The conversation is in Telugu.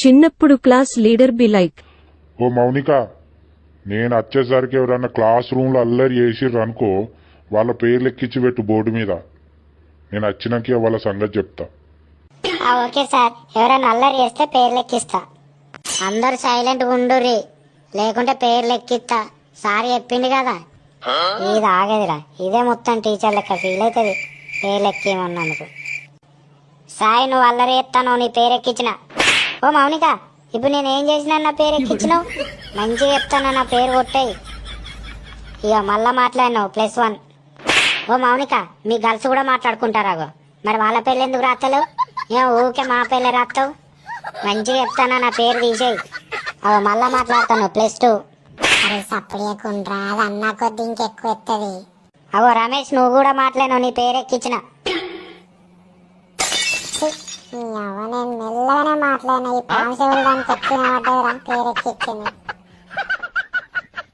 చిన్నప్పుడు క్లాస్ లీడర్ బి లైక్. ఓ మౌనిక, నేను వచ్చేసరికి ఎవరన్నా క్లాస్ రూమ్లో అల్లరి చేసిర్రు అనుకో, వాళ్ళ పేర్లు ఎక్కించి పెట్టు బోర్డు మీద. నేను వచ్చినాక వాళ్ళ సంగతి చెప్తా. ఓకే సార్, ఎవరైనా అల్లరి చేస్తే పేర్లు ఎక్కిస్తా. అందరు సైలెంట్గా ఉండుర్రి, లేకుంటే పేర్లు ఎక్కిస్తా. సార్ చెప్పింది కదా, ఇది ఆగేదిరా. ఇదే మొత్తం టీచర్ లెక్క ఫీల్ అవుతుంది పేర్లు ఎక్కేమన్నందుకు. సాయి, నువ్వు అల్లరి చేస్తాను, నీ పేరు ఎక్కించిన. ఓ మౌనిక, ఇప్పుడు నేను ఏం చేసినా నా పేరు ఎక్కించినావు. మంచిగా చెప్తాను, నా పేరు కొట్టాయి. ఇక మళ్ళా మాట్లాడినావు +1. ఓ మౌనిక, మీ గర్ల్స్ కూడా మాట్లాడుకుంటారాగో, మరి వాళ్ళ పేర్లు ఎందుకు రాస్తలేవు? ఏం ఊరికే మా పేర్లే రాస్తావు? మంచిగా చెప్తానా, నా పేరు తీసేయి. అవి మళ్ళా మాట్లాడతాను +2. అరే సప్పుడేకుండ్రా, అది అన్నా కొద్ది ఇంకెక్కువ ఎత్తది. అవో రమేష్, నువ్వు కూడా మాట్లాడినావు, నీ పేరు ఎక్కించిన. నేను మెల్లగానే మాట్లాడినా, ఈ పాంశవులు దానికి ఎక్కిన పడ్డదిరా, పేరెక్కిచ్చింది.